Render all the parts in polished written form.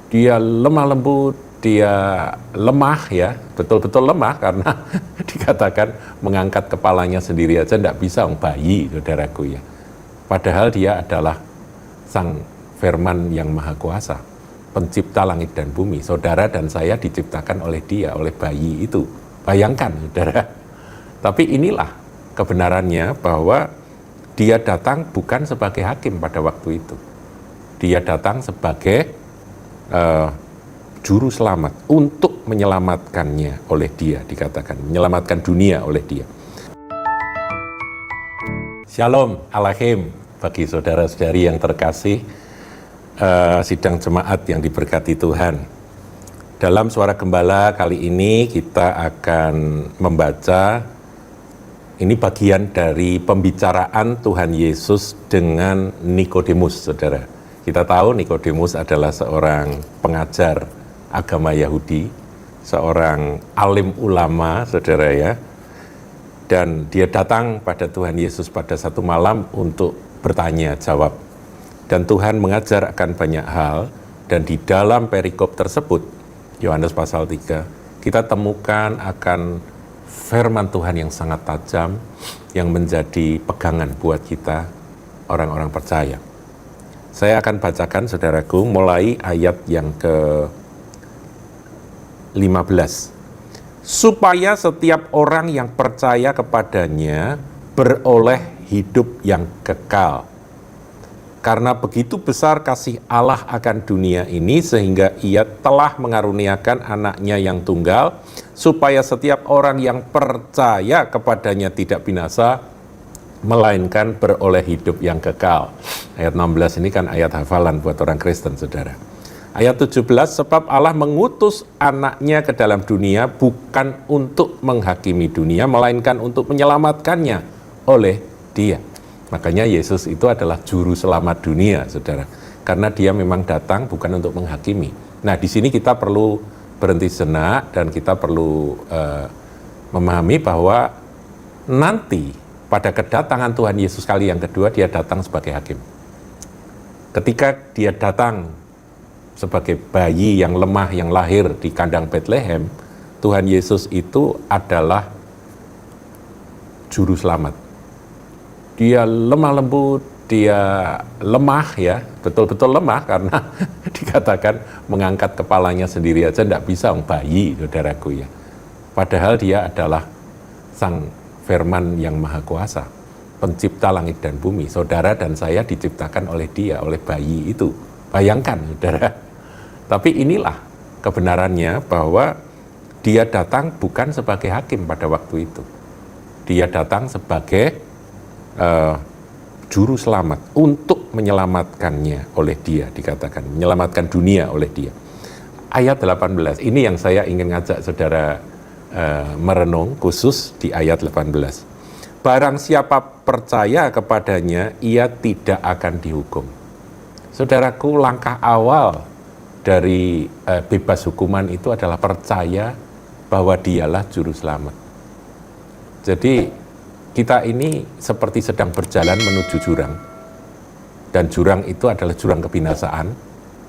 Dia lemah lembut, dia lemah ya, betul-betul lemah karena dikatakan mengangkat kepalanya sendiri aja tidak bisa, bayi, saudaraku ya. Padahal dia adalah Sang Firman yang Maha Kuasa, pencipta langit dan bumi. Saudara dan saya diciptakan oleh dia, oleh bayi itu. Bayangkan, saudara. Tapi inilah kebenarannya bahwa dia datang bukan sebagai hakim pada waktu itu. Dia datang sebagai juru selamat untuk menyelamatkannya oleh dia, dikatakan menyelamatkan dunia oleh dia. Shalom Alaikum bagi saudara-saudari yang terkasih, sidang jemaat yang diberkati Tuhan. Dalam Suara Gembala kali ini kita akan membaca, ini bagian dari pembicaraan Tuhan Yesus dengan Nikodemus, saudara. Kita tahu Nikodemus adalah seorang pengajar agama Yahudi, seorang alim ulama, saudara ya. Dan dia datang pada Tuhan Yesus pada satu malam untuk bertanya jawab. Dan Tuhan mengajar akan banyak hal, dan di dalam perikop tersebut, Yohanes pasal 3, kita temukan akan firman Tuhan yang sangat tajam, yang menjadi pegangan buat kita, orang-orang percaya. Saya akan bacakan, saudaraku, mulai ayat yang ke-15. Supaya setiap orang yang percaya kepadanya beroleh hidup yang kekal. Karena begitu besar kasih Allah akan dunia ini, sehingga ia telah mengaruniakan anaknya yang tunggal, supaya setiap orang yang percaya kepadanya tidak binasa, melainkan beroleh hidup yang kekal. Ayat 16 ini kan ayat hafalan buat orang Kristen, saudara. Ayat 17, sebab Allah mengutus anaknya ke dalam dunia bukan untuk menghakimi dunia, melainkan untuk menyelamatkannya oleh dia. Makanya Yesus itu adalah juru selamat dunia, saudara. Karena dia memang datang bukan untuk menghakimi. Nah, di sini kita perlu berhenti sejenak dan kita perlu memahami bahwa nanti pada kedatangan Tuhan Yesus kali yang kedua, dia datang sebagai hakim. Ketika dia datang sebagai bayi yang lemah yang lahir di kandang Bethlehem, Tuhan Yesus itu adalah juru selamat. Dia lemah lembut, dia lemah ya, betul-betul lemah karena dikatakan mengangkat kepalanya sendiri aja tidak bisa, bayi, saudaraku ya. Padahal dia adalah Sang Firman yang Maha Kuasa, pencipta langit dan bumi. Saudara dan saya diciptakan oleh dia, oleh bayi itu. Bayangkan, saudara. Tapi inilah kebenarannya bahwa dia datang bukan sebagai hakim pada waktu itu. Dia datang sebagai juru selamat untuk menyelamatkannya oleh dia, dikatakan menyelamatkan dunia oleh dia. Ayat 18, ini yang saya ingin ngajak saudara merenung khusus di ayat 18. Barang siapa percaya kepadanya, ia tidak akan dihukum. Saudaraku, langkah awal dari bebas hukuman itu adalah percaya bahwa dialah juru selamat. Jadi kita ini seperti sedang berjalan menuju jurang, dan jurang itu adalah jurang kebinasaan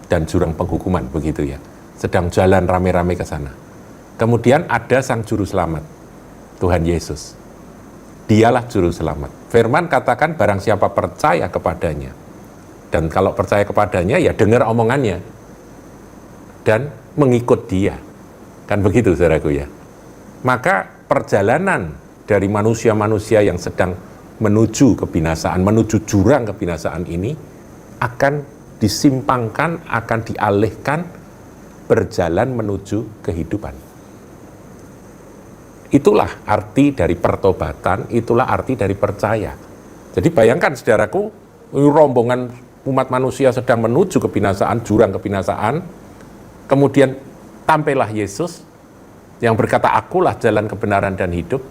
dan jurang penghukuman, begitu ya. Sedang jalan rame-rame ke sana. Kemudian ada Sang Juru Selamat, Tuhan Yesus. Dialah Juru Selamat. Firman katakan barang siapa percaya kepadanya. Dan kalau percaya kepadanya ya dengar omongannya. Dan mengikut dia. Kan begitu, saudaraku ya. Maka perjalanan dari manusia-manusia yang sedang menuju kebinasaan, menuju jurang kebinasaan ini akan disimpangkan, akan dialihkan, berjalan menuju kehidupan. Itulah arti dari pertobatan, itulah arti dari percaya. Jadi bayangkan, saudaraku, rombongan umat manusia sedang menuju kebinasaan, jurang kebinasaan, kemudian tampillah Yesus yang berkata, akulah jalan kebenaran dan hidup,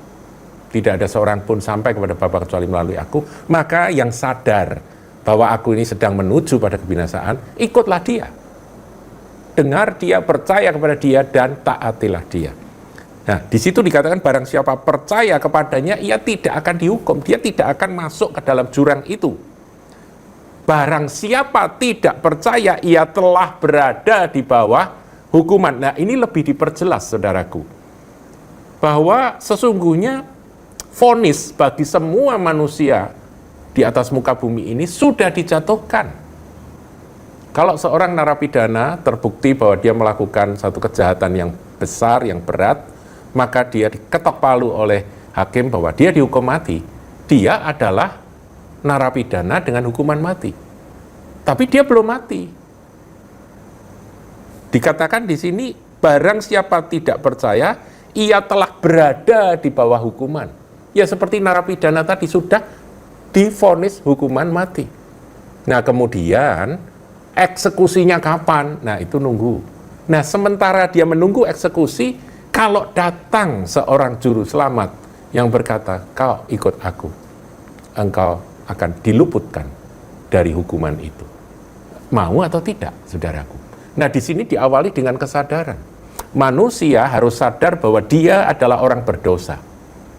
tidak ada seorang pun sampai kepada Bapa kecuali melalui aku. Maka yang sadar bahwa aku ini sedang menuju pada kebinasaan, ikutlah dia. Dengar dia, percaya kepada dia, dan taatilah dia. Nah, di situ dikatakan barang siapa percaya kepadanya, ia tidak akan dihukum, dia tidak akan masuk ke dalam jurang itu. barang siapa tidak percaya, ia telah berada di bawah hukuman. Nah, ini lebih diperjelas, saudaraku, bahwa sesungguhnya vonis bagi semua manusia di atas muka bumi ini sudah dijatuhkan. Kalau seorang narapidana terbukti bahwa dia melakukan satu kejahatan yang besar, yang berat, maka dia diketok palu oleh hakim bahwa dia dihukum mati. Dia adalah narapidana dengan hukuman mati. Tapi dia belum mati. Dikatakan di sini, barang siapa tidak percaya, ia telah berada di bawah hukuman. Ya seperti narapidana tadi sudah divonis hukuman mati. Nah kemudian eksekusinya kapan? Nah itu nunggu. Nah sementara dia menunggu eksekusi, kalau datang seorang juru selamat yang berkata, kau ikut aku, engkau akan diluputkan dari hukuman itu. Mau atau tidak, saudaraku? Nah di sini diawali dengan kesadaran. Manusia harus sadar bahwa dia adalah orang berdosa.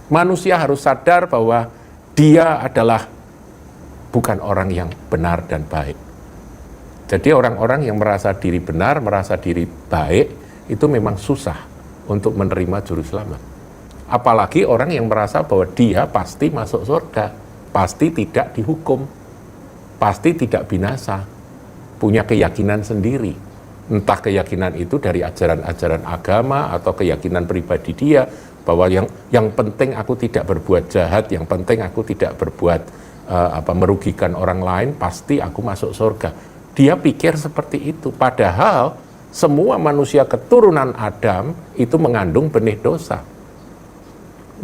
Manusia harus sadar bahwa dia adalah bukan orang yang benar dan baik. Jadi orang-orang yang merasa diri benar, merasa diri baik, itu memang susah untuk menerima juru selamat. Apalagi orang yang merasa bahwa dia pasti masuk surga, pasti tidak dihukum, pasti tidak binasa, punya keyakinan sendiri. Entah keyakinan itu dari ajaran-ajaran agama atau keyakinan pribadi dia, bahwa yang penting aku tidak berbuat jahat, yang penting aku tidak berbuat merugikan orang lain, pasti aku masuk surga. Dia pikir seperti itu, padahal semua manusia keturunan Adam itu mengandung benih dosa.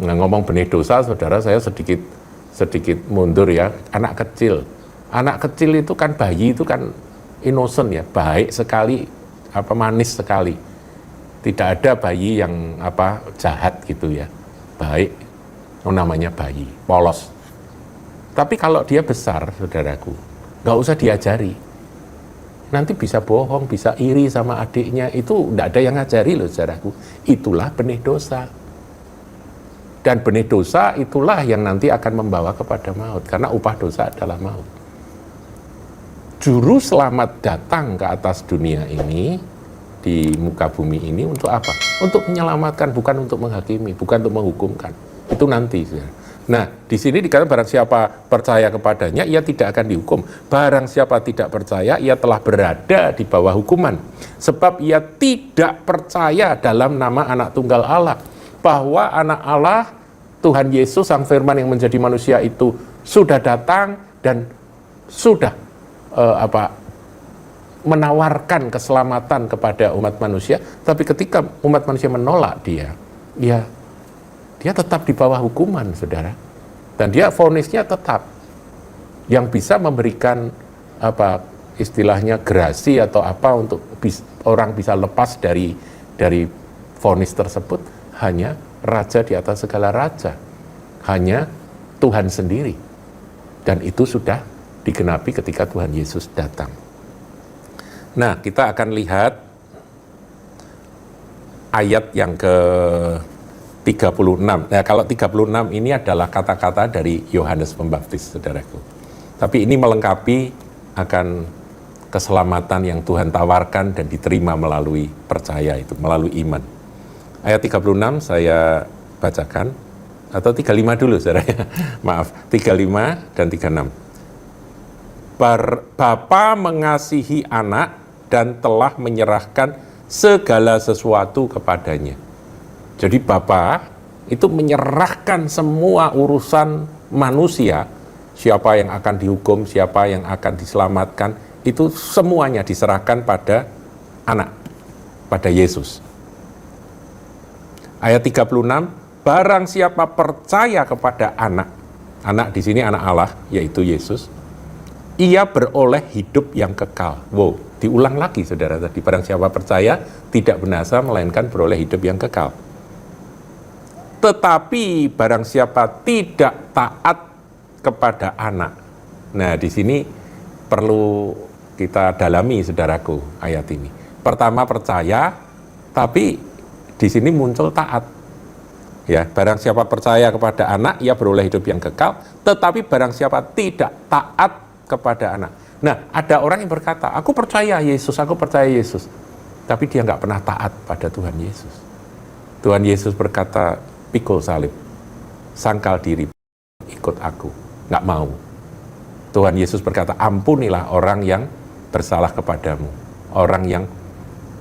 Nah, ngomong benih dosa, saudara, saya sedikit mundur ya. Anak kecil itu kan, bayi itu kan innocent ya, baik sekali, manis sekali. Tidak ada bayi yang jahat gitu ya, baik, namanya bayi, polos. Tapi kalau dia besar, saudaraku, nggak usah diajari. Nanti bisa bohong, bisa iri sama adiknya, itu nggak ada yang ngajari loh, saudaraku. Itulah benih dosa. Dan benih dosa itulah yang nanti akan membawa kepada maut, karena upah dosa adalah maut. Juru selamat datang ke atas dunia ini, di muka bumi ini untuk apa? Untuk menyelamatkan, bukan untuk menghakimi, bukan untuk menghukumkan. Itu nanti, saudara. Nah, di sini dikatakan barang siapa percaya kepadanya, ia tidak akan dihukum. Barang siapa tidak percaya, ia telah berada di bawah hukuman. Sebab ia tidak percaya dalam nama anak tunggal Allah. Bahwa anak Allah, Tuhan Yesus, Sang Firman yang menjadi manusia itu sudah datang dan sudah menawarkan keselamatan kepada umat manusia. Tapi ketika umat manusia menolak dia tetap di bawah hukuman, saudara. Dan dia vonisnya tetap. Yang bisa memberikan istilahnya gerasi atau untuk orang bisa lepas dari vonis tersebut hanya raja di atas segala raja. Hanya Tuhan sendiri. Dan itu sudah digenapi ketika Tuhan Yesus datang. Nah, kita akan lihat ayat yang ke-36. Nah, kalau 36 ini adalah kata-kata dari Yohanes Pembaptis, saudaraku. Tapi ini melengkapi akan keselamatan yang Tuhan tawarkan dan diterima melalui percaya itu, melalui iman. Ayat 36 saya bacakan, atau 35 dulu, saudara. Maaf, 35 dan 36. Bapa mengasihi anak dan telah menyerahkan segala sesuatu kepadanya. Jadi Bapa itu menyerahkan semua urusan manusia, siapa yang akan dihukum, siapa yang akan diselamatkan, itu semuanya diserahkan pada anak, pada Yesus. Ayat 36, barang siapa percaya kepada anak di sini anak Allah, yaitu Yesus, ia beroleh hidup yang kekal. Wow, diulang lagi, saudara, tadi. Barang siapa percaya tidak binasa, melainkan beroleh hidup yang kekal. Tetapi barang siapa tidak taat kepada anak. Nah, di sini perlu kita dalami, saudaraku, ayat ini. Pertama percaya, tapi di sini muncul taat. Ya, barang siapa percaya kepada anak, ia beroleh hidup yang kekal. Tetapi barang siapa tidak taat kepada anak. Nah, ada orang yang berkata, aku percaya Yesus, aku percaya Yesus. Tapi dia nggak pernah taat pada Tuhan Yesus. Tuhan Yesus berkata, pikul salib, sangkal diri, ikut aku. Nggak mau. Tuhan Yesus berkata, ampunilah orang yang bersalah kepadamu. Orang yang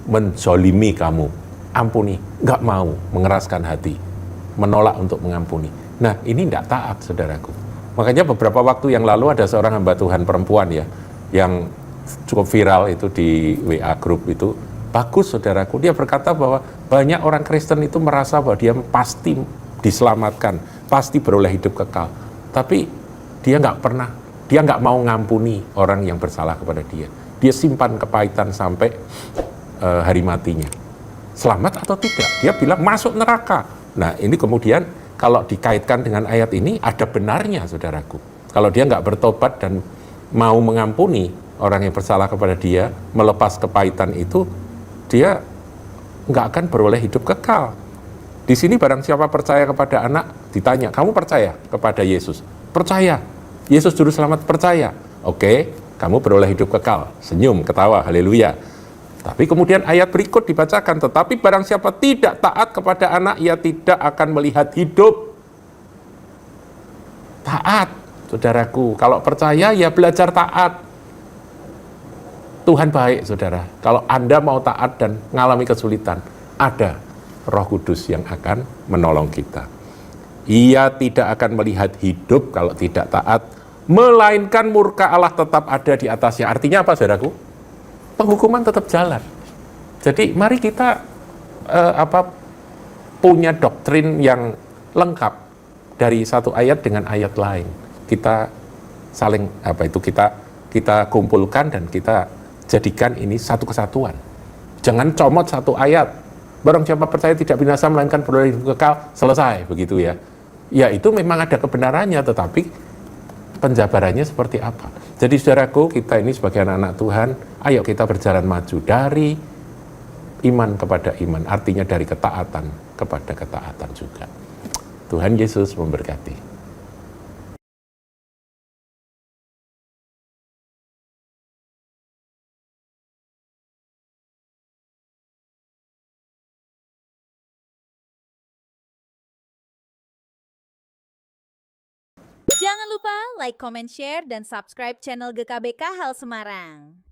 menzolimi kamu. Ampuni. Nggak mau mengeraskan hati. Menolak untuk mengampuni. Nah, ini tidak taat, saudaraku. Makanya beberapa waktu yang lalu ada seorang hamba Tuhan perempuan ya, yang cukup viral itu di WA group itu. Bagus, saudaraku. Dia berkata bahwa banyak orang Kristen itu merasa bahwa dia pasti diselamatkan, pasti beroleh hidup kekal. Tapi dia nggak mau ngampuni orang yang bersalah kepada dia. Dia simpan kepahitan sampai hari matinya. Selamat atau tidak? Dia bilang masuk neraka. Nah, ini kemudian kalau dikaitkan dengan ayat ini, ada benarnya, saudaraku. Kalau dia nggak bertobat dan mau mengampuni orang yang bersalah kepada dia, melepas kepahitan itu, dia nggak akan beroleh hidup kekal. Di sini barang siapa percaya kepada anak, ditanya, kamu percaya kepada Yesus? Percaya. Yesus Juru Selamat, percaya. Oke, kamu beroleh hidup kekal. Senyum, ketawa, haleluya. Tapi kemudian ayat berikut dibacakan, tetapi barang siapa tidak taat kepada anak, ia tidak akan melihat hidup. Taat, saudaraku. Kalau percaya, ya belajar taat. Tuhan baik, saudara. Kalau Anda mau taat dan mengalami kesulitan, ada Roh Kudus yang akan menolong kita. Ia tidak akan melihat hidup kalau tidak taat, melainkan murka Allah tetap ada di atasnya. Artinya apa, saudaraku? Penghukuman tetap jalan. Jadi mari kita punya doktrin yang lengkap dari satu ayat dengan ayat lain. Kita saling kita kumpulkan dan kita jadikan ini satu kesatuan. Jangan comot satu ayat. Barang siapa percaya tidak binasa melainkan beroleh hidup kekal, selesai begitu ya. Ya itu memang ada kebenarannya, tetapi penjabarannya seperti apa. Jadi saudaraku, kita ini sebagai anak-anak Tuhan, ayo kita berjalan maju dari iman kepada iman, artinya dari ketaatan kepada ketaatan juga. Tuhan Yesus memberkati. Jangan lupa like, comment, share, dan subscribe channel GKBK Hal Semarang.